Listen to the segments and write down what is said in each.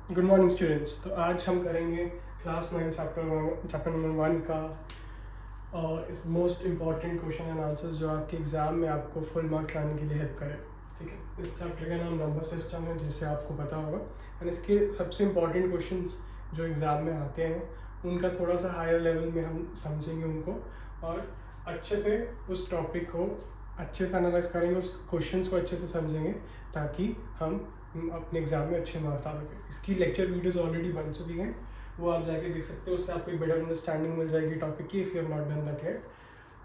Good morning students. तो आज हम करेंगे क्लास 9 चैप्टर नंबर 1 का इस most important question and answers जो आपके एग्ज़ाम में आपको फुल मार्क्स लाने के लिए हेल्प करे। ठीक है, इस चैप्टर का नाम नंबर सिस्टम है, जिसे आपको पता होगा। एंड इसके सबसे इम्पॉर्टेंट क्वेश्चंस जो एग्ज़ाम में आते हैं उनका थोड़ा सा हायर लेवल में हम समझेंगे उनको, और अच्छे से उस टॉपिक को अच्छे से एनालाइज करेंगे, उस क्वेश्चंस को अच्छे से समझेंगे, ताकि हम अपने एग्जाम में अच्छे मार्क्स ला सकें। इसकी लेक्चर वीडियोस ऑलरेडी बन चुकी हैं, वो आप जाके देख सकते हो। उससे आपको एक बेटर अंडरस्टैंडिंग मिल जाएगी टॉपिक की, if you have not done that yet.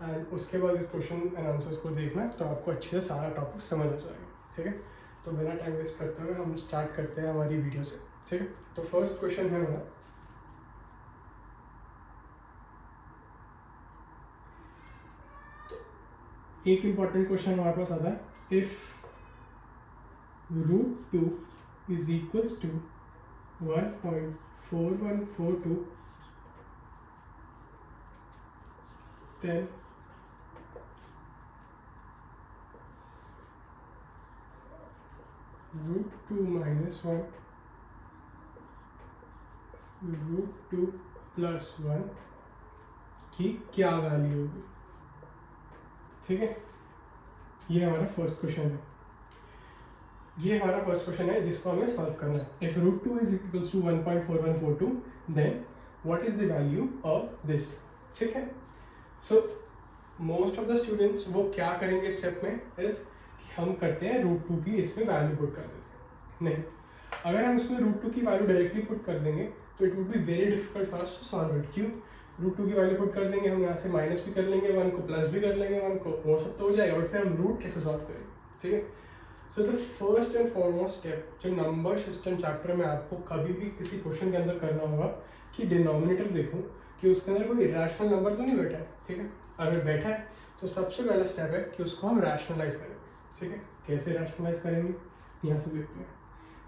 And उसके बाद इस क्वेश्चन एंड आंसर्स को देखना, तो आपको अच्छे से सारा टॉपिक समझ आ जाएगा। ठीक है, तो बिना टाइम वेस्ट करते हुए हम स्टार्ट करते हैं हमारी वीडियो से। ठीक है, तो फर्स्ट क्वेश्चन है हमारा, एक इम्पॉर्टेंट क्वेश्चन हमारे पास आता है, if √2 is equals to 1.4142, then √2 minus 1, √2 plus 1 की क्या वैल्यू होगी। ठीक है, ये हमारा फर्स्ट क्वेश्चन है। ये हमारा फर्स्ट क्वेश्चन है जिसको हमें सॉल्व करना है। If √2 is equals to 1.4142, then what is the value of this। ठीक है, so most of the students वो क्या करेंगे स्टेप में इज हम करते हैं √2 की इसमें वैल्यू पुट कर देते हैं। नहीं, अगर हम इसमें √2 की वैल्यू डायरेक्टली पुट कर देंगे तो it would be very difficult for us to solve it. क्यों? √2 की वैल्यू पुट कर देंगे, हम यहाँ से माइनस भी कर लेंगे 1 को, प्लस भी कर लेंगे 1 को, वो सब तो हो जाएगा, बट फिर हम रूट कैसे सॉल्व करेंगे। ठीक है, so the first and foremost step जो नंबर सिस्टम चैप्टर में आपको कभी भी किसी क्वेश्चन के अंदर करना होगा कि डिनोमिनेटर देखूं कि उसके अंदर कोई रैशनल नंबर तो नहीं बैठा है। ठीक है, अगर बैठा है तो सबसे पहला स्टेप है कि उसको हम रैशनलाइज करेंगे। ठीक है, कैसे रैशनलाइज करेंगे यहाँ से देखते हैं।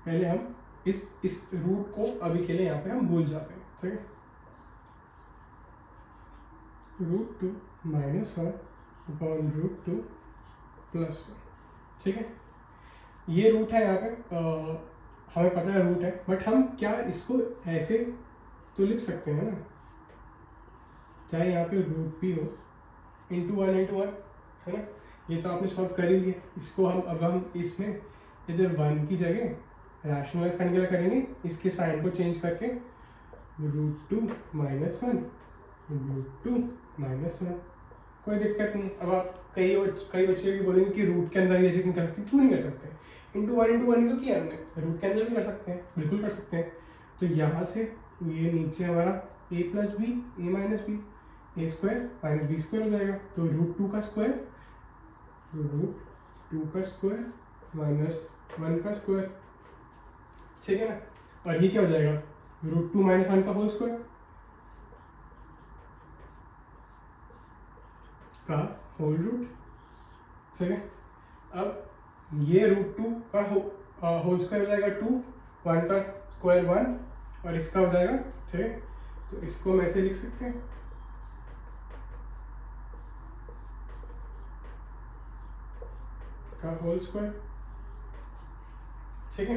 पहले हम इस रूट को अभी के लिए यहाँ पे हम भूल जाते हैं। ठीक है, √2 minus 1 upon √2 plus 1। ठीक है, ये रूट है यहाँ पे, हमें पता है रूट है, बट हम क्या इसको ऐसे तो लिख सकते हैं ना, चाहे यहाँ पे रूट भी हो इंटू 1 है ना। ये तो आपने सॉल्व कर ही लिया। इसको हम इसमें इधर 1 की जगह रैशनलाइज करने के लिए करेंगे, इसके साइन को चेंज करके √2 minus 1, √2 minus 1, कोई दिक्कत नहीं। अब आप कई बच्चे भी बोलेंगे कि रूट के अंदर ऐसे नहीं कर सकते। क्यों नहीं कर सकते? इंटू 1 ही तो किया हमने, रूट के अंदर भी कर सकते हैं, बिल्कुल कर सकते हैं। तो यहाँ से ये नीचे हमारा a plus B, A minus B, A square minus B square हो जाएगा। तो √2 का स्क्वायर, √2 का स्क्वायर माइनस 1 का स्क्वायर। ठीक है ना, और ये क्या हो जाएगा, √2 minus 1 का होल स्क्वायर का होल रूट। ठीक है, अब ये √2 का होल स्क्वायर हो जाएगा 2, 1 का स्क्वायर 1, और इसका हो जाएगा 3। तो इसको हम ऐसे लिख सकते हैं, का होल स्क्वायर। ठीक है,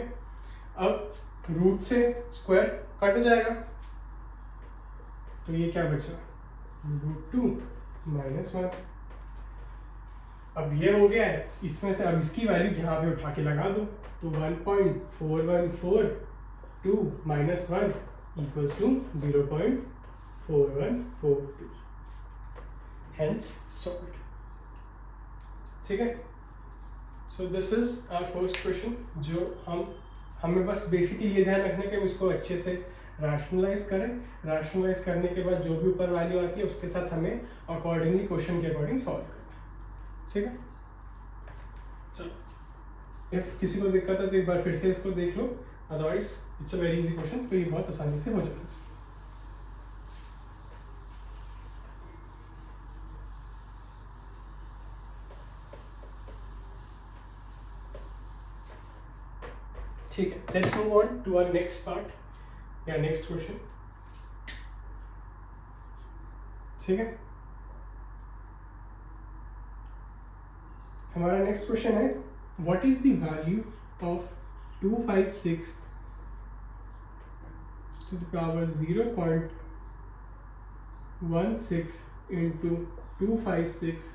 अब रूट से स्क्वायर कट हो जाएगा, तो ये क्या बचा, √2 minus 1। अब ये हो गया है, इसमें से अब इसकी वैल्यू यहाँ पे उठा के लगा दो, तो 1.4142 minus 1 equals to 0.4142, hence solved। ठीक है, so this is our first question, जो हमें बस बेसिकली ये ध्यान रखना है कि इसको अच्छे से रैशनलाइज करें। रैशनलाइज करने के बाद जो भी ऊपर वैल्यू आती है उसके साथ हमें अकॉर्डिंगली क्वेश्चन के अकॉर्डिंग सॉल्व करना है। ठीक है, चलो, इफ किसी को दिक्कत है तो एक बार फिर से इसको देख लो, otherwise it's a very easy question, तो ये बहुत आसानी से हो जाता है। ठीक है, let's move on to our next part या नेक्स्ट क्वेश्चन। ठीक है, हमारा नेक्स्ट क्वेश्चन है, what is the value of 256 to the power 0.16 into 256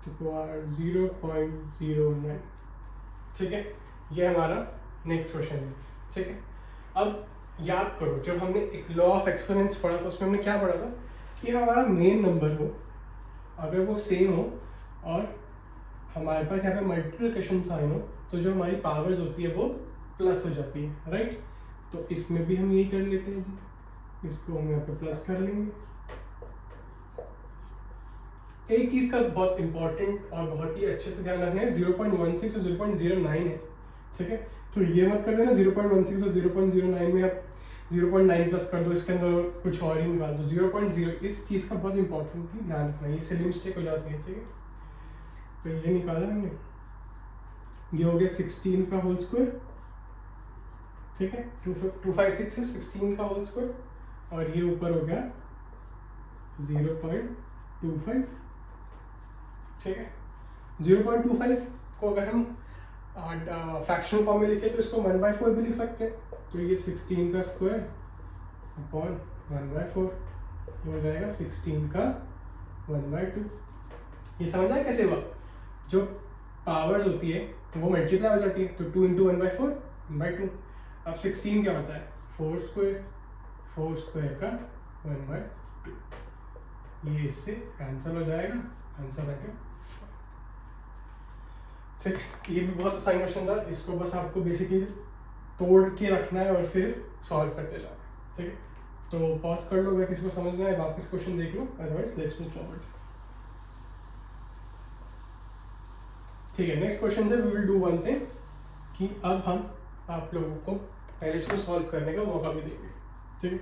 to power 0.09। ठीक है, ये हमारा नेक्स्ट क्वेश्चन है। ठीक है, अब याद करो जब हमने एक लॉ ऑफ एक्सपोनेंस पढ़ा था उसमें हमने क्या पढ़ा था कि हमारा मेन नंबर हो, अगर वो सेम हो और हमारे पास यहाँ पे मल्टीप्लिकेशन साइन हो, तो जो हमारी पावर्स होती है वो प्लस हो जाती है, राइट। तो इसमें भी हम यही कर लेते हैं जी, इसको हम यहाँ पे प्लस कर लेंगे। एक चीज़ का बहुत इंपॉर्टेंट और बहुत ही अच्छे से ध्यान रखना है, 0.16 और 0.09 है। ठीक है, तो ये मत कर देना 0.16 और 0.09 में आप 0.9 प्लस कर दो, इसके अंदर कुछ और ही निकाल दो। 0.0 इस चीज़ का बहुत इंपॉर्टेंटली ध्यान रखना है, इससे मिस्टेक हो जाती है। ठीक है, तो ये निकाला हमने, ये हो गया 16 का होल स्क्वायर। ठीक है, 256 है 16 का होल स्क्वायर, और ये ऊपर हो गया 0.25। ठीक है, 0.25 को अगर हम फ्रैक्शनल फॉर्म में लिखे तो इसको 1/4 भी लिख सकते हैं। तो ये 16 का स्क्वायर अपॉन 1/4 हो जाएगा 16 का 1/2। ये समझ आया कैसे हुआ? जो पावर्स होती है वो मल्टीप्लाई हो जाती है, तो 2 इंटू 1/4 1/2। अब 16 क्या होता है 4 स्क्वायर का 1/2। ये इससे कैंसिल हो जाएगा, आंसर आ गया। ठीक, ये भी बहुत आसान क्वेश्चन था, इसको बस आपको बेसिकली तोड़ के रखना है और फिर सॉल्व करते जाना है। ठीक है, तो पॉज कर लो, अगर किसी को समझना है वापस क्वेश्चन देख लो, अदरवाइज लेट्स मूव फॉरवर्ड। ठीक है, नेक्स्ट क्वेश्चन से we will do one thing कि अब हम आप लोगों को पहले इसको सॉल्व करने का मौका भी देंगे। ठीक है,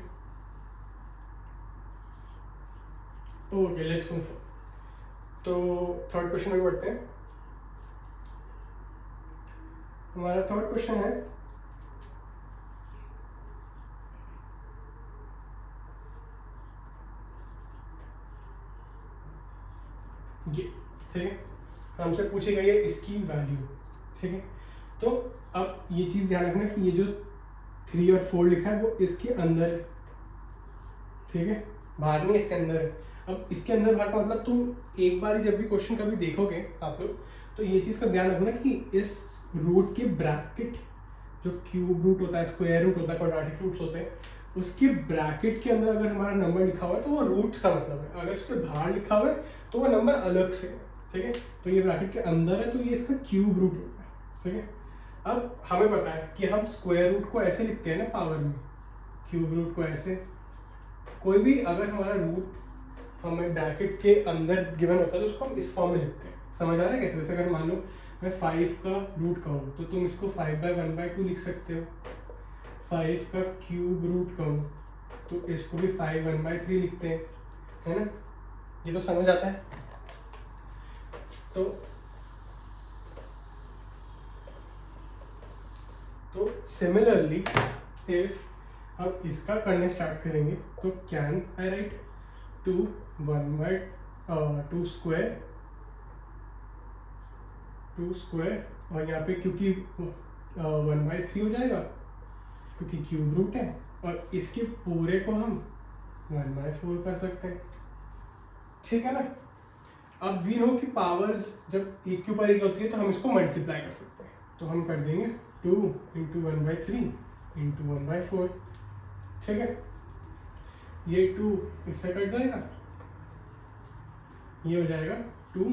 ओके लेट्स मूव। तो थर्ड क्वेश्चन में बढ़ते हैं। हमारा थर्ड क्वेश्चन है ये। ठीक है, हमसे पूछी गई है इसकी वैल्यू। ठीक है, तो अब ये चीज़ ध्यान रखना कि ये जो 3 और 4 लिखा है वो इसके अंदर है। ठीक है, बाहर नहीं, इसके अंदर है। अब इसके अंदर बाहर का मतलब तुम एक बार जब भी क्वेश्चन कभी देखोगे आप लोग, तो ये चीज़ का ध्यान रखना कि इस रूट के ब्रैकेट, जो क्यूब रूट होता है, स्क्वायर रूट होता है, क्वाड्रेटिक रूट्स होते हैं, उसके ब्रैकेट के अंदर अगर हमारा नंबर लिखा हुआ है तो वो रूट्स का मतलब है। अगर उसके बाहर लिखा हुआ है तो वो नंबर अलग से है। ठीक है, तो ये ब्रैकेट के अंदर है तो ये इसका क्यूब रूट होता है। ठीक है, अब हमें पता है कि हम स्क्वायर रूट को ऐसे लिखते हैं ना पावर में, क्यूब रूट को ऐसे। कोई भी अगर हमारा रूट हमें ब्रैकेट के अंदर गिवन होता है तो उसको हम इस फॉर्म में लिखते हैं। समझ आ रहा है कैसे? जैसे अगर मान लो मैं 5 का रूट कहूँ तो तुम इसको 5/1/2 लिख सकते हो। 5 का क्यूब रूट कहूँ तो इसको भी 5/1/3 लिखते हैं, है ना? ये तो समझ आता है। तो सिमिलरली इफ हम इसका करने स्टार्ट करेंगे तो कैन आई राइट 2 स्क्वायर और यहाँ पे क्योंकि 1/3 हो जाएगा क्योंकि क्यूब रूट है, और इसके पूरे को हम 1/4 कर सकते हैं। ठीक है ना? अब वी नो कि पावर्स जब एक के ऊपर एक होती है तो हम इसको मल्टीप्लाई कर सकते हैं, तो हम कर देंगे 2 × 1/3 × 1/4। ठीक है, ये 2 इससे कट जाएगा, ये हो जाएगा 2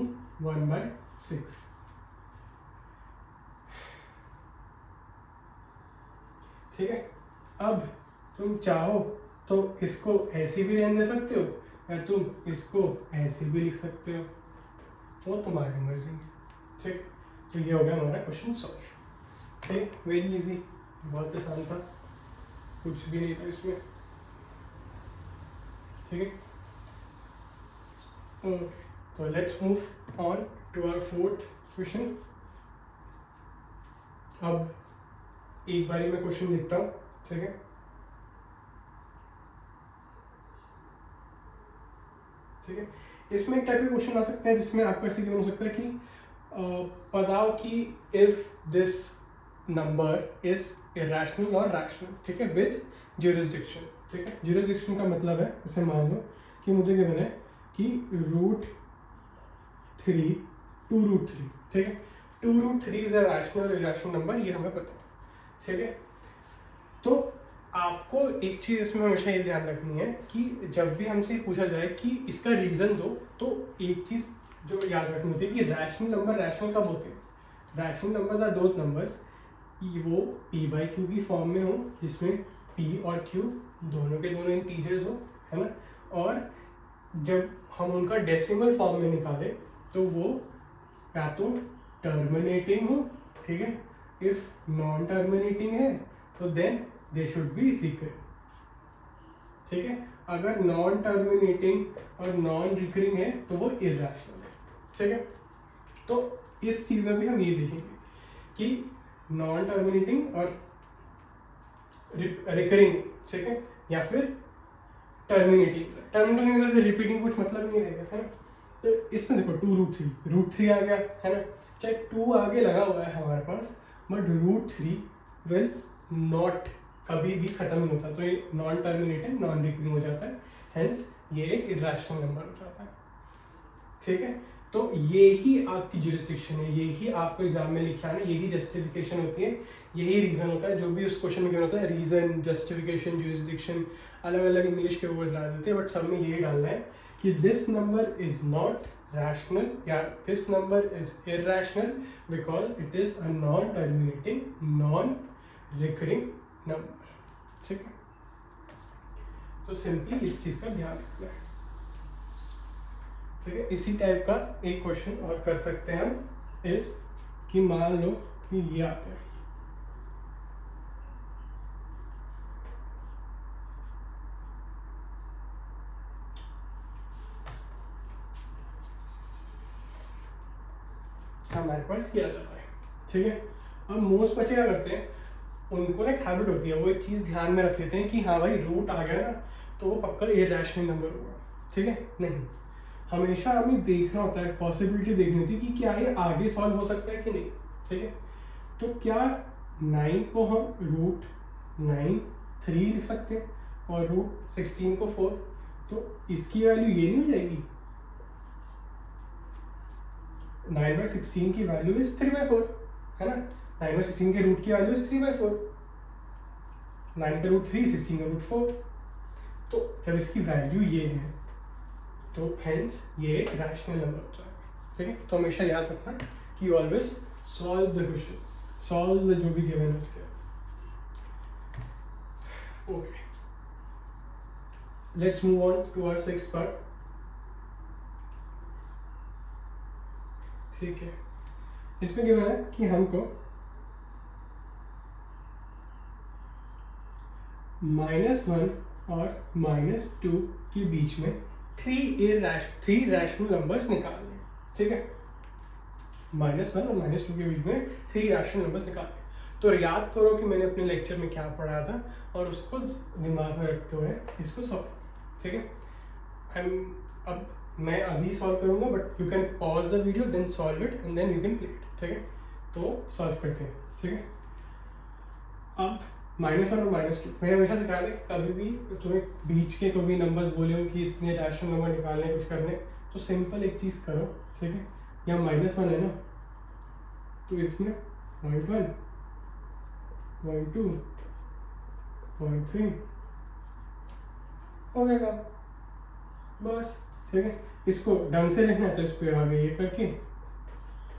1/6। ठीक है, अब तुम चाहो तो इसको ऐसे भी रहने दे सकते हो या तुम इसको ऐसे भी लिख सकते हो, वो तुम्हारी मर्जी है। ठीक, तो ये हो गया हमारा क्वेश्चन सॉल्व। ठीक, वेरी इजी, बहुत आसान था, कुछ भी नहीं था इसमें। ठीक है, ओके, तो let's move on to our fourth question. अब एक बारी मैं क्वेश्चन लिखता हूँ। ठीक है, ठीक है, इसमें एक टाइप के क्वेश्चन आ सकते हैं जिसमें आपको ऐसे गिवन हो सकता है कि बताओ कि if this number is irrational और रैशनल, ठीक है, विद ज्यूरिसडिक्शन, ठीक है। ज्यूरिसडिक्शन का मतलब है, जैसे मान लो कि मुझे गिवन है कि √3 2√3, ठीक है, 2√3 is a rational irrational number, ये हमें पता है, ठीक है। तो आपको एक चीज़ इसमें हमेशा ये ध्यान रखनी है कि जब भी हमसे पूछा जाए कि इसका रीज़न दो, तो एक चीज़ जो याद रखनी होती है कि रैशनल नंबर रैशनल कब होते हैं। Rational numbers are those numbers वो p/q की फॉर्म में हो, जिसमें p और q दोनों के दोनों इंटीजर्स हो, है ना। और जब हम उनका डेसिमल फॉर्म में निकालें तो वो या तो टर्मिनेटिंग हो, ठीक है, इफ नॉन टर्मिनेटिंग है तो then they should be recurring, ठीक है। अगर नॉन टर्मिनेटिंग और नॉन रिकरिंग है तो वो इरैशनल है, ठीक है। तो इस चीज में भी हम ये देखेंगे कि नॉन टर्मिनेटिंग और रिकरिंग, ठीक है, या फिर टर्मिनेटिंग से रिपीटिंग कुछ मतलब नहीं रहेगा, है ना। तो इसमें देखो 2√3 आ गया, है ना, चाहे 2 आगे लगा हुआ है हमारे पास, बट √3 विल नॉट कभी भी खत्म नहीं होता, तो ये नॉन टर्मिनेटिंग नॉन रिकरिंग हो जाता है, हेंस ये एक इरेशनल नंबर हो जाता है, ठीक है। तो ये ही आपकी ज्यूरिसडिक्शन है, यही आपको एग्जाम में लिखा है, यही जस्टिफिकेशन होती है, यही रीजन होता है, जो भी उस क्वेश्चन में क्या होता है, रीजन, जस्टिफिकेशन, ज्यूरिसडिक्शन, अलग अलग इंग्लिश के वर्ड्स डाल देते हैं, बट सब में यही डालना है कि this number is not rational या this number is irrational because it is a non terminating non recurring number, ठीक है। तो सिंपली इस चीज का ध्यान रखना है, ठीक है। इसी टाइप का एक क्वेश्चन और कर सकते हैं हम, इस कि मान लो कि ये आता है, हमारे पास किया जाता है, ठीक है। अब मोस्ट बच्चे क्या करते हैं, उनको ना एक हैबिट होती है, वो एक चीज़ ध्यान में रख लेते हैं कि हाँ भाई रूट आ गया ना तो वो पक्का इरैशनल नंबर होगा, ठीक है। नहीं, हमेशा हमें देखना होता है, पॉसिबिलिटी देखनी होती है कि क्या ये आगे सॉल्व हो सकता है कि नहीं, ठीक है। तो क्या 9 को हम √9 3 लिख सकते हैं और √16 को 4, तो इसकी वैल्यू ये नहीं हो जाएगी, 9/16 की वैल्यू इज 3/4, है ना। 9/16 के रूट की वैल्यू इज 3/4, 9 का √3, 16 का √4, तो जब इसकी वैल्यू ये है तो हेंस ये एक रैशनल नंबर हो जाएगा, ठीक है। तो हमेशा याद रखना कि always solve the question, solve the जो भी गिवन है उसके। Okay, let's move on to our 6th part, ठीक है। इसमें गिवन है कि हमको -1 और -2 के बीच में 3 रैशनल नंबर्स निकालने हैं, ठीक है। -1 और -2 के बीच में 3 रैशनल नंबर्स निकालने। तो याद करो कि मैंने अपने लेक्चर में क्या पढ़ा था और उसको दिमाग में रखते हुए इसको सॉल्व, ठीक है। अब मैं अभी सॉल्व करूंगा, but you can pause the video then solve it and then you can play it, ठीक है। तो सॉल्व करते हैं, ठीक है। अब -1 और -2 मैंने हमेशा सिखाया था कि कभी भी तुम्हें बीच के कोई भी नंबर्स बोले हो कि इतने रैशनल नंबर निकालने कुछ करने, तो सिंपल एक चीज़ करो, ठीक है। यहाँ -1 है ना, तो इसमें 0.1 0.2 0.3 हो गया काम, बस, ठीक है। इसको ढंग से लिखना है तो इस पर आगे ये करके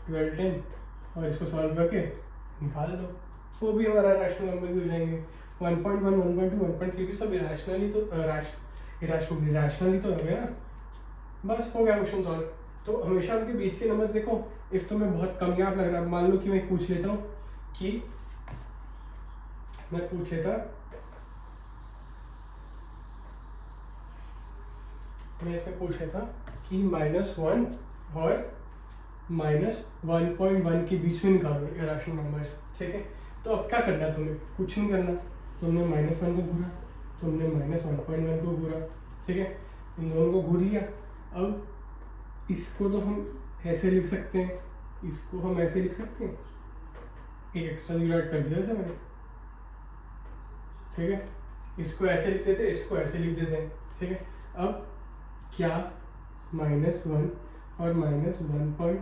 12 10 और इसको सॉल्व करके निकाल दो, वो भी हमारा रैशनल नंबर हो जाएंगे। 1.1 1.2 1.3 भी सब इरेशनली तो रैशनली तो हो गया ना, बस हो गया क्वेश्चन सॉल्व। तो हमेशा उनके बीच के नंबर्स देखो, इफ तुम्हें बहुत कम याद लग रहा है, मान लो कि मैं पूछ लेता हूँ कि मैं इसमें पूछ लेता कि -1 और -1.1 के बीच में निकालो इरेशनल नंबर्स, ठीक है। तो अब क्या करना है तुम्हें, कुछ नहीं करना, तुमने -1 को घूरा, तुमने -1.1 को घूरा, ठीक है, इन दोनों को घूर लिया। अब इसको तो हम ऐसे लिख सकते हैं, इसको हम ऐसे लिख सकते हैं, एक एक्स्ट्रा जीरो ऐड कर दिया था मैंने, ठीक है। इसको ऐसे लिख देते, इसको ऐसे लिख देते हैं, ठीक है। अब क्या -1 और -1.00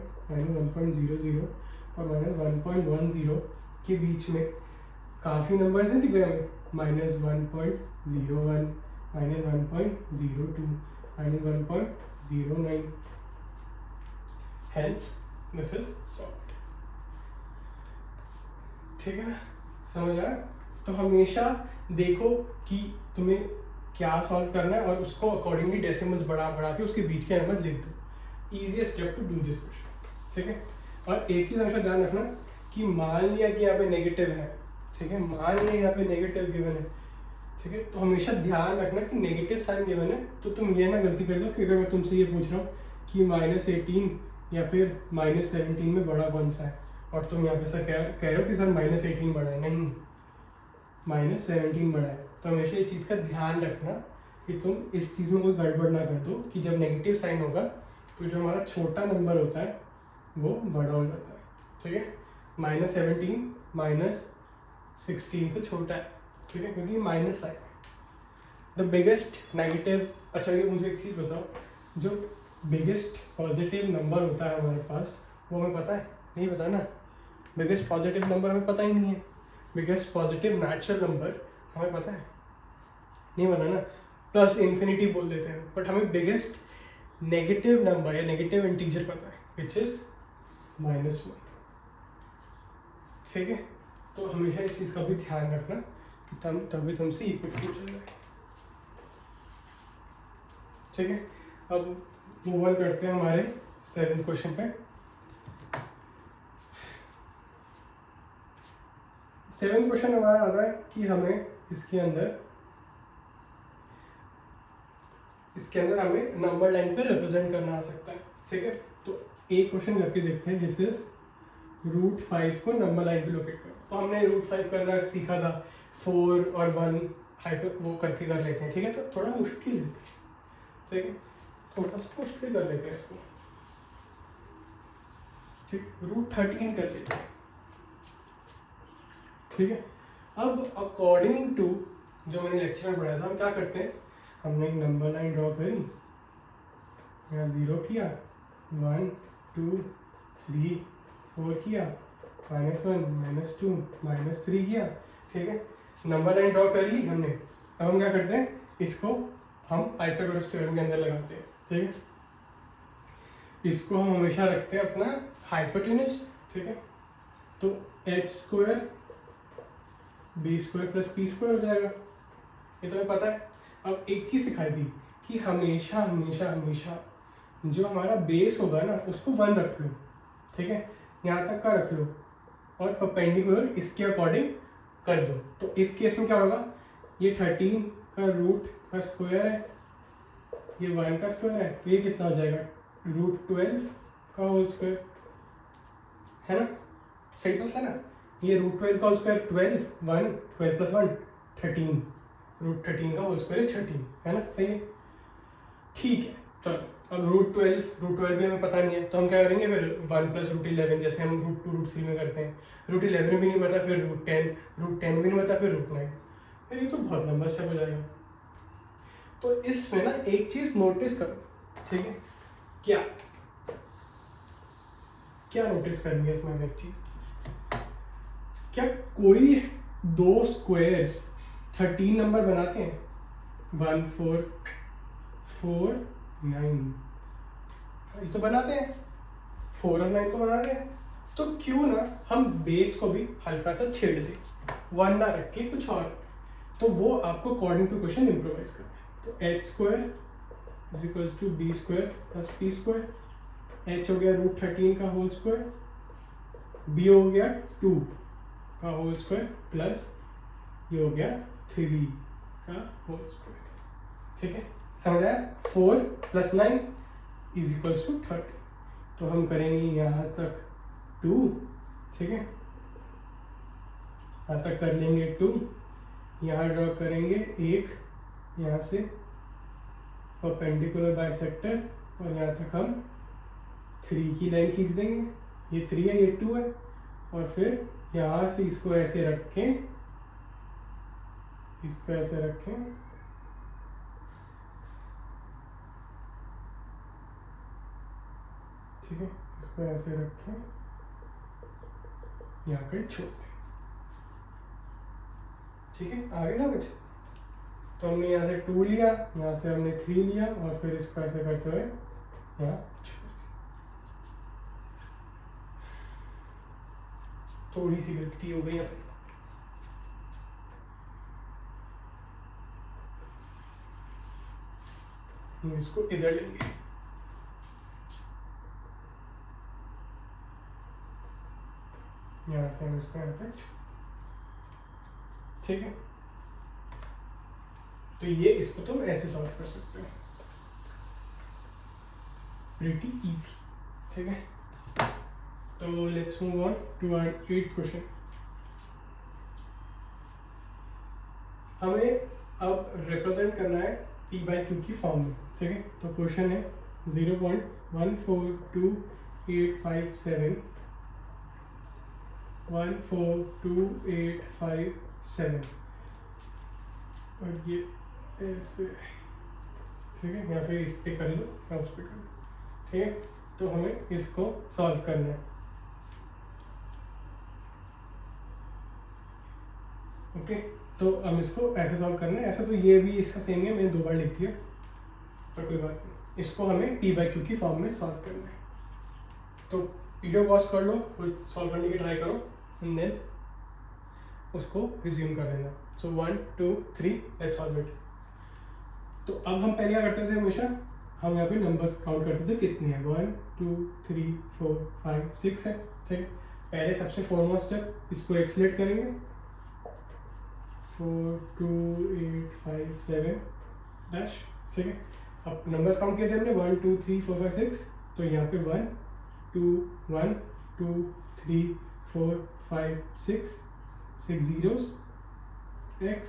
और -1.10 के बीच में काफ़ी नंबर्स हैं दिख रहे हैं, -1.01, -1.02, -1.09, hence this is solved। ठीक है ना, समझ आया? तो हमेशा देखो कि तुम्हें क्या सॉल्व करना है और उसको अकॉर्डिंगली डेसिमल्स बढ़ा के उसके बीच के नंबर्स लिख दो। Easiest step to do this question, ठीक है। और एक चीज़ हमेशा ध्यान रखना कि मान लिया कि यहाँ पे नेगेटिव है, ठीक है, मान लिया यहाँ पे नेगेटिव गिवन है, ठीक है, तो हमेशा ध्यान रखना कि नेगेटिव साइन गिवन है तो तुम ये ना गलती कर दो कि अगर मैं तुमसे ये पूछ रहा हूँ कि -18 या फिर -17 में बड़ा कौन सा है और तुम यहाँ पे सर कह रहे हो कि सर -18 बड़ा है, नहीं, -17 बड़ा है। तो हमेशा ये चीज़ का ध्यान रखना कि तुम इस चीज़ में कोई गड़बड़ ना कर दो कि जब नेगेटिव साइन होगा तो जो हमारा छोटा नंबर होता है वो बड़ा हो जाता है, ठीक है। -17 -16 से छोटा है, ठीक है, क्योंकि minus sign the biggest negative. अच्छा ये मुझे एक चीज़ बताओ, जो बिगेस्ट पॉजिटिव नंबर होता है हमारे पास वो हमें पता है? नहीं पता ना, बिगेस्ट पॉजिटिव नंबर हमें पता ही नहीं है। बिगेस्ट पॉजिटिव नेचुरल नंबर हमें पता है? नहीं पता ना, प्लस इन्फिनिटी बोल देते हैं, बट हमें बिगेस्ट नेगेटिव नंबर या नेगेटिव इंटीजर पता है विच इज -1, ठीक है। तो हमेशा इस चीज़ का भी ध्यान रखना कि तभी तुमसे ये कुछ पूछा जाए, ठीक है। अब मूव ऑन करते हैं हमारे 7th क्वेश्चन पे। 7th क्वेश्चन हमारा आता है कि हमें इसके अंदर हमें नंबर लाइन पे रिप्रेजेंट करना आ सकता है, ठीक है। तो एक क्वेश्चन करके देखते हैं जिससे √5 को नंबर लाइन पे लोकेट करो। तो हमने √5 करना सीखा था, 4 और 1 हाइपर वो करके कर लेते हैं, ठीक है। तो थोड़ा मुश्किल है, ठीक है, थोड़ा सा मुश्किल कर लेते हैं इसको, ठीक, √13 कर लेते हैं, ठीक है। अब अकॉर्डिंग टू जो मैंने लेक्चर में पढ़ाया था, हम क्या करते हैं, हमने एक नंबर लाइन ड्रॉ करी, यहाँ 0 किया, 1 2 3 4 किया, -1 -2 -3 किया, ठीक है। नंबर लाइन ड्रॉ कर ली हमने। अब हम क्या करते हैं, इसको हम पाइथागोरस थ्योरम के अंदर लगाते हैं, ठीक है। इसको हम हमेशा रखते हैं अपना हाइपोटेनस, ठीक है। तो h² b² + p² हो जाएगा, ये तुम्हें पता है। अब एक चीज़ सिखाई थी कि हमेशा हमेशा हमेशा जो हमारा बेस होगा ना उसको 1 रख लो, ठीक है, यहाँ तक का रख लो और परपेंडिकुलर इसके अकॉर्डिंग कर दो। तो इस केस में क्या होगा, ये 13 का रूट का स्क्वायर है, ये 1 का स्क्वायर है, तो ये कितना हो जाएगा, √12 का होल स्क्वायर, है ना, सही चलता है ना। ये √12 का होल स्क्वायर 12 + 1 13, √13 का होल स्क्वायर 13, है ना, सही है, ठीक है। चलो अब √12 भी हमें पता नहीं है, तो हम क्या करेंगे फिर 1 + √11, जैसे हम √2 √3 में करते हैं। √11 भी नहीं पता, फिर √10 भी नहीं पता, फिर √9, फिर ये तो बहुत लंबा स्टेप हो जाएगा। तो इसमें ना एक चीज़ नोटिस करो, ठीक है, क्या नोटिस करनी है इसमें, एक चीज़, क्या कोई दो स्क्वायर्स 13 नंबर बनाते हैं, 1 4 4 9, ये तो बनाते हैं, 4 और 9 तो बनाते हैं। तो क्यों ना हम बेस को भी हल्का सा छेड़ दें, 1 ना रख के कुछ और, तो वो आपको अकॉर्डिंग टू क्वेश्चन इम्प्रोवाइज करना है। तो h² = b² + p², h हो गया √13 का होल स्क्वायर, b हो गया 2 का होल स्क्वायर प्लस ये हो गया 3 का होल स्क्वायर, ठीक है, समझ आया। 4 + 9 = 30, तो हम करेंगे यहाँ तक 2, ठीक है, यहाँ तक कर लेंगे 2, यहाँ ड्रॉ करेंगे 1 यहाँ से परपेंडिकुलर बाइसेक्टर, और यहाँ तक हम 3 की लाइन खींच देंगे, ये 3 है, ये 2 है, और फिर यहाँ से इसको ऐसे रखें, इसको ऐसे रखें, ठीक है, इसको ऐसे रखें, यहाँ कहीं छोड़ दें, ठीक है। आगे ना कुछ, तो हमने यहाँ से 2 लिया, यहाँ से हमने 3 लिया, और फिर इसको ऐसे करते हुए यहाँ छोड़ दिया। थोड़ी सी गलती हो गई यहाँ पे, हम इसको इधर लेंगे, यहाँ से हम इसको यहाँ पे, ठीक है। तो ये इसको तो ऐसे सॉल्व कर सकते हैं, प्रीटी इजी, ठीक है। तो let's move on to our 8th question. हमें अब रिप्रेजेंट करना है p बाई क्यू की फॉर्म में, ठीक है। तो क्वेश्चन है 0.142857 142,857, और ये ऐसे, ठीक है, या फिर इस पे कर लो या उस पे कर लो, ठीक है। तो हमें इसको सॉल्व करना है, ओके। तो हम इसको ऐसे सॉल्व करना है, ऐसा तो ये भी इसका सेम है, मैंने 2 बार लिख दिया, पर कोई बात नहीं। इसको हमें p बाई क्यू की फॉर्म में सॉल्व करना है। तो वीडियो पॉज कर लो, कोई सॉल्व करने की ट्राई करो, एंड देन उसको रिज्यूम कर लेना। सो 1 2 3 लेट्स सॉल्व इट। तो अब हम पहले क्या करते थे, हमेशा हम यहाँ पे नंबर्स काउंट करते थे कितने हैं, 1 2 3 4 5 6 है, ठीक है। पहले सबसे फॉरमोस्ट स्टेप, इसको एक्सलेट करेंगे, 4 2 8 5 7 डैश, ठीक है। अब नंबर्स काउंट किए थे हमने 1 2 3 4 5 6, तो यहाँ पे 1 2 3 4 5 6 zeros x,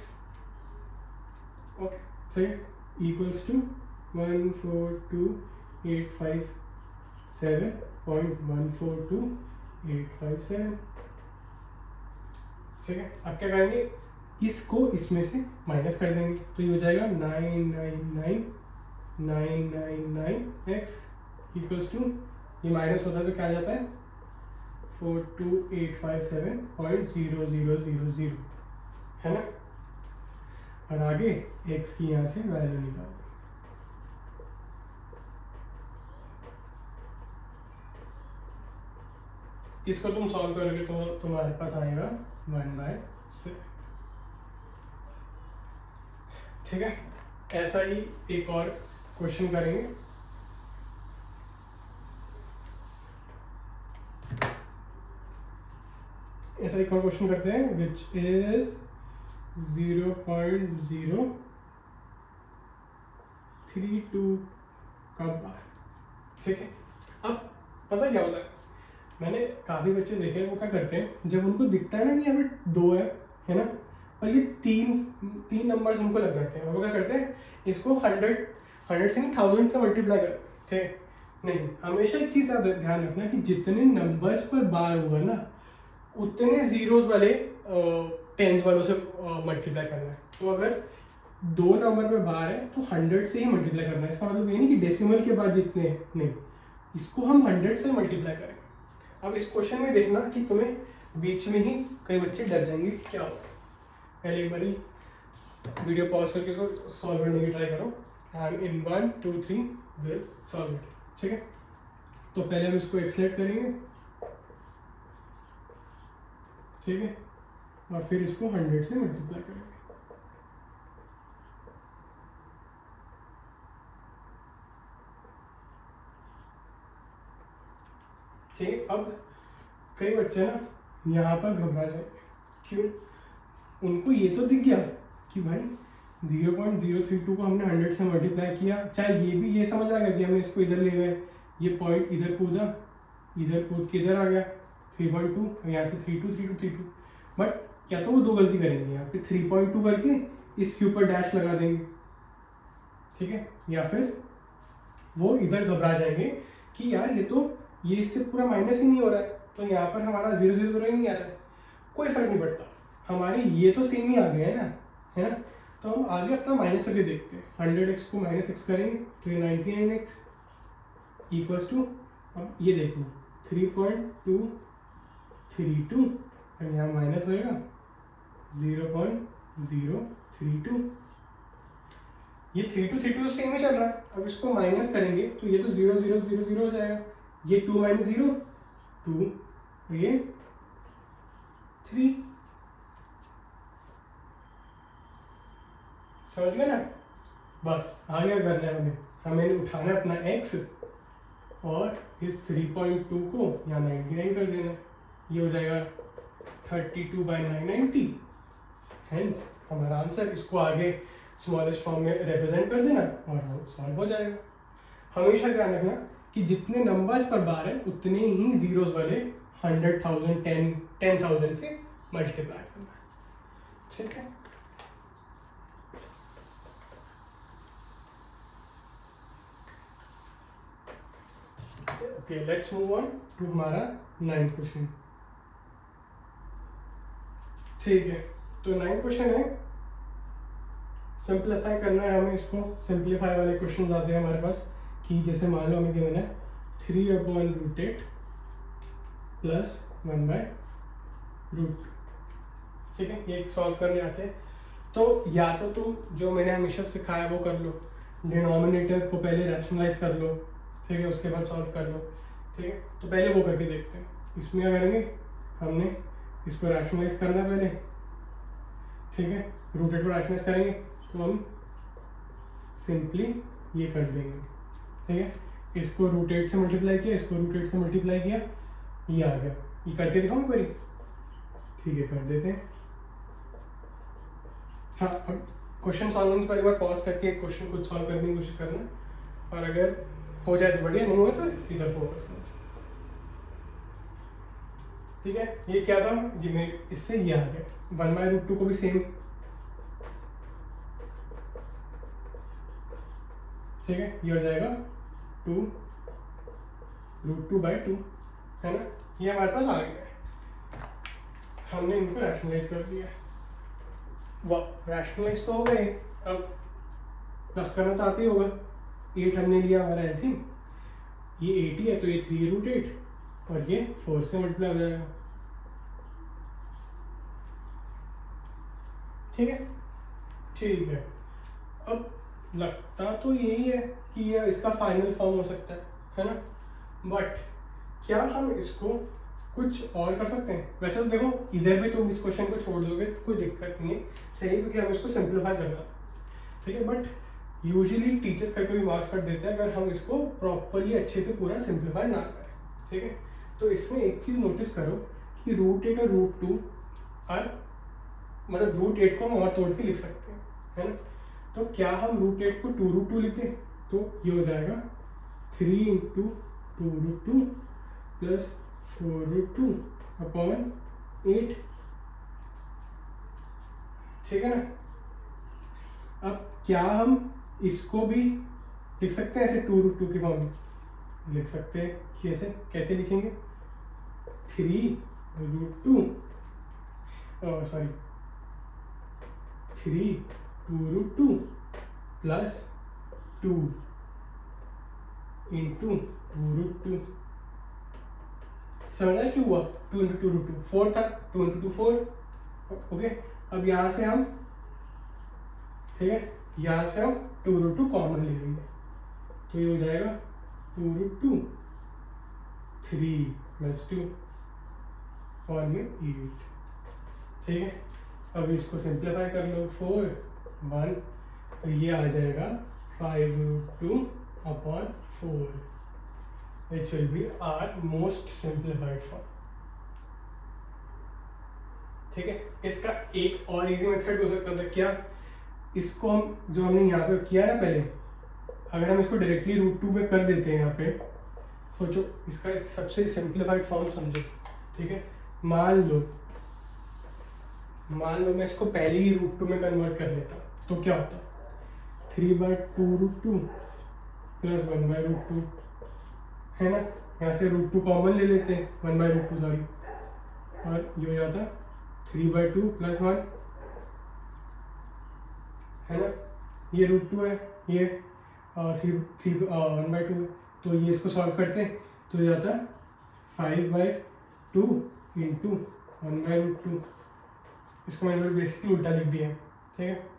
ओके, ठीक है, इक्वल्स टू 142,857.142,857, ठीक है। अब क्या करेंगे, इसको इसमें से माइनस कर देंगे, तो ये हो जाएगा 999,999x इक्वल्स टू, ये माइनस होता है तो क्या आ जाता है 42,857.0000, है ना। और आगे x की यहाँ से वैल्यू निकालो, इसको तुम सॉल्व करोगे तो तुम्हारे पास आएगा 1/7, ठीक है। ऐसा ही एक और क्वेश्चन करेंगे, ऐसा एक और क्वेश्चन करते हैं, विच इज 0.032 का बार, ठीक है। अब पता क्या होता है, मैंने काफ़ी बच्चे देखे हैं, वो क्या करते हैं, जब उनको दिखता है ना कि यहाँ पे 2 है ना, और ये तीन नंबर्स उनको लग जाते हैं, वो क्या करते हैं, इसको 100 से नहीं 1000 से मल्टीप्लाई करते हैं, ठीक है। नहीं, हमेशा एक चीज़ ध्यान रखना कि जितने नंबर्स पर बार हुआ ना, उतने जीरोस वाले टेंस वालों से मल्टीप्लाई करना है। तो अगर 2 नंबर पे बार है तो 100 से ही मल्टीप्लाई करना है, इसका मतलब ये नहीं कि डेसिमल के बाद जितने हैं, नहीं, इसको हम 100 से मल्टीप्लाई करेंगे। अब इस क्वेश्चन में देखना कि तुम्हें बीच में ही कई बच्चे डर जाएंगे कि क्या होगा। पहले एक बारी वीडियो पॉज करके इसको सॉल्व करने की ट्राई करो, and in 1 2 3 will solve it, ठीक है। तो पहले हम इसको एक्सलेट करेंगे, ठीक है, और फिर इसको 100 से मल्टीप्लाई करेंगे, ठीक है। अब कई बच्चे ना यहाँ पर घबरा जाएंगे, क्यों, उनको ये तो दिख गया कि भाई 0.032 को हमने 100 से मल्टीप्लाई किया, चाहे ये भी ये समझ आ गया कि हमने इसको इधर ले गए, ये पॉइंट इधर कूदा, इधर कूद के इधर आ गया 3.2, यहाँ से 323232, बट क्या तो वो 2 गलती करेंगे, यहाँ पे 3.2 करके इसके ऊपर डैश लगा देंगे, ठीक है, या फिर वो इधर घबरा जाएंगे कि यार ये इससे पूरा माइनस ही नहीं हो रहा है, तो यहाँ पर हमारा 0 0 तो नहीं आ रहा है, कोई फर्क नहीं पड़ता, हमारे ये तो सेम ही आ गया है ना, है ना। तो हम आगे अपना माइनस करके देखते हैं, 100x को -x करेंगे तो ये 99x इक्वल्स टू, अब ये देखो 3.232 और यहाँ माइनस होएगा 0.032, ये 3232 सेम ही चल रहा है। अब इसको माइनस करेंगे तो ये तो 0.000 हो जाएगा, ये 2 - 0 2 और ये 3, समझ गए ना। बस आगे करना है हमें उठाना है अपना x और इस 3.2 को यहाँ 99 कर देना, ये हो जाएगा 32/990, हेंस हमारा आंसर। इसको आगे स्मॉलेस्ट फॉर्म में रिप्रेजेंट कर देना और सॉल्व हो जाएगा। हमेशा ध्यान रखना कि जितने नंबर्स पर बार है उतने ही जीरोस वाले 100,000 10,000 से मल्टीप्लाई करना है, ठीक है। Okay, let's move on to हमारा 9th क्वेश्चन। ठीक है, तो 9th क्वेश्चन है, सिंप्लीफाई करना है हमें इसको। सिंप्लीफाई वाले क्वेश्चन आते हैं हमारे पास कि जैसे मान लो हमें गिवन है 3/√8 प्लस 1/√2, ठीक है, ये सॉल्व करने आते हैं। तो या तो तुम जो मैंने हमेशा सिखाया वो कर लो, डिनोमिनेटर को पहले रैशनलाइज कर लो, ठीक है, उसके बाद सॉल्व कर लो, ठीक है। तो पहले वो करके देखते हैं। इसमें क्या करेंगे, हमने इसको रैशनलाइज करना है पहले, ठीक है, √8 को रैशनलाइज करेंगे तो हम सिंपली ये कर देंगे, ठीक है। इसको √8 से मल्टीप्लाई किया, इसको √8 से मल्टीप्लाई किया, ये आ गया। ये करके दिखाऊँ एक बारी, ठीक है, कर देते हैं। हाँ, अब क्वेश्चन सॉल्विंग से पहले बार पॉज करके क्वेश्चन खुद सॉल्व करने की कोशिश करना, और अगर हो जाए तो बढ़िया, नहीं हुआ तो इधर फोकस करना, ठीक है। ये क्या था, ये मेरे इससे ये आ गया 1/√2 को भी सेम, ठीक है, ये हो जाएगा 2√2/2, है ना। ये हमारे पास आ गया है, हमने इनको रैशनलाइज कर दिया। वाह, रैशनलाइज तो हो गए। अब प्लस करना तो आते ही होगा। 8 हमने लिया हमारा एलसीएम, ये 80 है तो ये 3√8 और ये 4 से मल्टीप्लाई हो जाएगा, ठीक है। ठीक है, अब लगता तो यही है कि यह इसका फाइनल फॉर्म हो सकता है ना, बट क्या हम इसको कुछ और कर सकते हैं? वैसे तो देखो इधर भी तुम इस क्वेश्चन को छोड़ दोगे तो कोई दिक्कत नहीं है, सही, क्योंकि हम इसको सिंप्लीफाई करना, ठीक है। बट यूजुअली टीचर्स करके भी मार्क्स कर देते हैं अगर हम इसको प्रॉपरली अच्छे से पूरा सिंप्लीफाई ना करें, ठीक है। तो इसमें एक चीज़ नोटिस करो कि √8 और √2 और मतलब √8 को हम और तोड़ के लिख सकते हैं, है ना। तो क्या हम √8 को 2√2 लिख दें, तो ये हो जाएगा 3 × 2√2 प्लस 4√2/8, ठीक है ना। अब क्या हम इसको भी लिख सकते हैं ऐसे 2√2 की फॉर्म में? लिख सकते हैं, कैसे लिखेंगे, 3√2 2√2 प्लस 2 × 2√2, समझ आया क्यों हुआ? 2 × 2√2 4 था, 2 × 2 4, ओके। अब यहाँ से हम, ठीक है, यहाँ से हम 2√2 कॉमन ले लेंगे, तो ये हो जाएगा 2√2 3 + 2 और में 8, ठीक है। अब इसको सिंप्लीफाई कर लो, 4 1, तो ये आ जाएगा 5√2/4, which will be our most simplified form, ठीक है। इसका एक और इजी मेथड हो सकता था, क्या, इसको हम जो हमने यहाँ पे किया ना पहले, अगर हम इसको डायरेक्टली √2 में कर देते हैं यहाँ पे, सोचो इसका सबसे सिंप्लीफाइड फॉर्म समझो, ठीक है। मान लो मैं इसको पहले ही √2 में कन्वर्ट कर लेता तो क्या होता, 3/2√2 प्लस 1/√2, है ना। यहाँ से √2 कॉमन ले लेते हैं, 1/√2 सॉरी, और ये हो जाता 3/2 प्लस 1 है ना, ये √2 है, ये 1/2 है, तो ये इसको सॉल्व करते हैं तो ये आता है 5/2 इंटू 1/√2। इसको मैंने बेसिकली उल्टा लिख दिया है, ठीक है,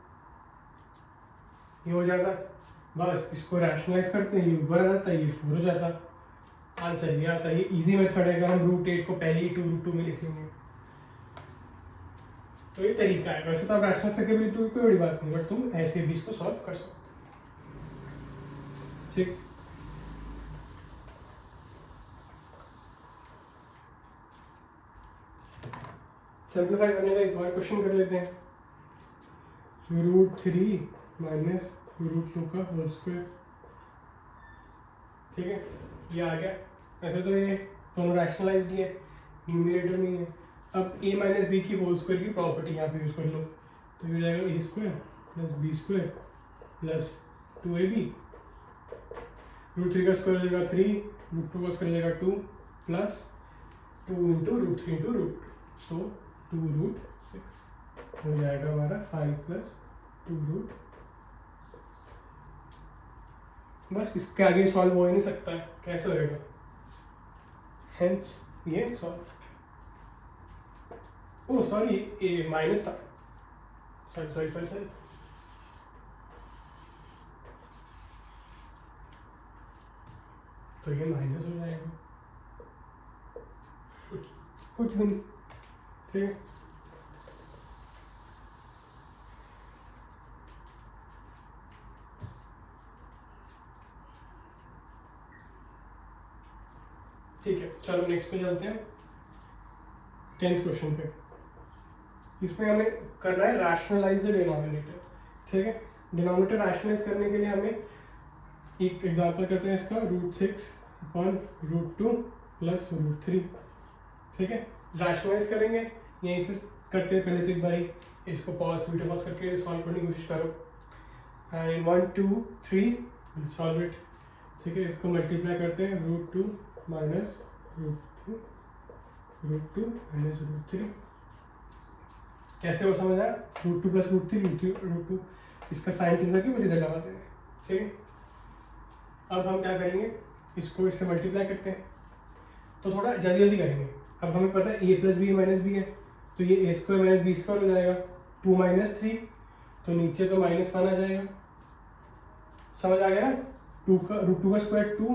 ये हो जाता है। बस इसको रैशनलाइज करते हैं, ये ऊपर आ जाता है, ये 4 हो जाता है, आंसर ये आता है। ये इजी मेथड है, अगर हम √8 को पहले ही 2√2 में लिख लेंगे तो ये तरीका है। वैसे तो आप रैशनलाइज करके भी तो कोई बड़ी बात नहीं, बट तुम ऐसे भी इसको सॉल्व कर सकते हो, ठीक। सिंप्लीफाई करने का एक और क्वेश्चन कर लेते हैं। √3 माइनस √2 का होल स्क्वायर, ठीक है, ये आ गया। वैसे तो ये दोनों रैशनलाइज्ड ही है, न्यूमरेटर नहीं है। अब a माइनस बी की होल स्क्वायर की प्रॉपर्टी यहाँ पे यूज कर लो, तो ये हो जाएगा a square plus b square plus 2ab। √3 का स्क्वायर हो जाएगा 3, √2 का स्क्वायर हो जाएगा 2 प्लस 2 इंटू √3 इंटू √2, तो 2√6 हो जाएगा हमारा 5 प्लस 2√6। बस इसके आगे सॉल्व हो ही नहीं सकता है, कैसे होएगा, हेंस ये सॉल्व। ओह सॉरी, ये माइनस था, सॉरी। तो ये माइनस हो जाएगा, कुछ भी नहीं, ठीक है। ठीक है, चलो नेक्स्ट पे चलते हैं, 10th क्वेश्चन पे। इसमें हमें करना है रैशनलाइज द डिनोमिनेटर, ठीक है। डिनोमिनेटर रैशनलाइज करने के लिए हमें एक एग्जांपल करते हैं इसका, √6/√2 प्लस √3, ठीक है। रैशनलाइज करेंगे, यहीं से करते हैं। पहले तो एक बारी इसको वीडियो पॉज करके सॉल्व करने की कोशिश करो, एंड 1 2 3 विल सॉल्व इट, ठीक है। इसको मल्टीप्लाई करते हैं, √2 माइनस √2 माइनस √3, कैसे वो समझ आया, √2 प्लस √3 इसका साइन चेंज करके बस इधर लगा देंगे, ठीक है। अब हम क्या करेंगे, इसको इससे मल्टीप्लाई करते हैं, तो थोड़ा जल्दी जल्दी करेंगे। अब हमें पता है a plus B minus B है, तो ये a square minus B square हो जाएगा। 2 माइनस 3, तो नीचे तो -1 आ जाएगा, समझ आ गया ना। √2 का स्क्वायर 2,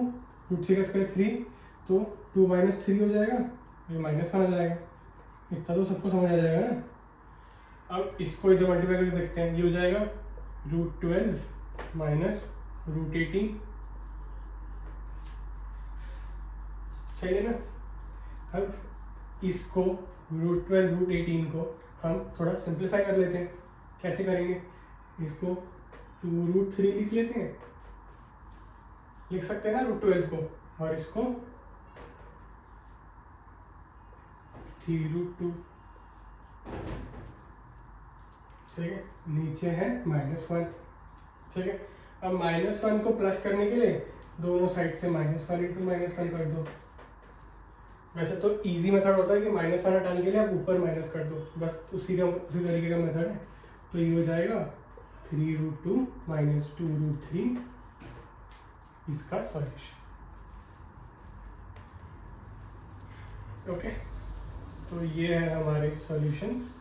√3 का स्क्वायर 3, तो 2 माइनस 3 हो जाएगा, ये -1 आ जाएगा। इतना तो सबको समझ आ जाएगा ना। अब इसको इधर मल्टीप्लाई करके देखते हैं, ये हो जाएगा √12 माइनस √18, सही है ना। अब इसको √12 √18 को हम थोड़ा सिंप्लीफाई कर लेते हैं। कैसे करेंगे, इसको 2√3 लिख लेते हैं, लिख सकते हैं ना √12 को, और इसको 3√2, ठीक है। नीचे है -1, ठीक है। अब -1 को प्लस करने के लिए दोनों साइड से -1 इंटू -1 कर दो। वैसे तो इजी मेथड होता है कि -1 हटाने के लिए आप ऊपर माइनस कर दो, बस उसी तरीके का मेथड है। तो ये हो जाएगा 3√2 माइनस 2√3, इसका सॉल्यूशन, ओके। तो ये है हमारे सॉल्यूशंस।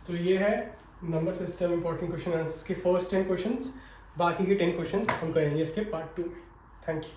तो ये है number system important question answers के फर्स्ट 10 क्वेश्चंस। बाकी के 10 क्वेश्चंस हम करेंगे इसके पार्ट 2 में। Thank you.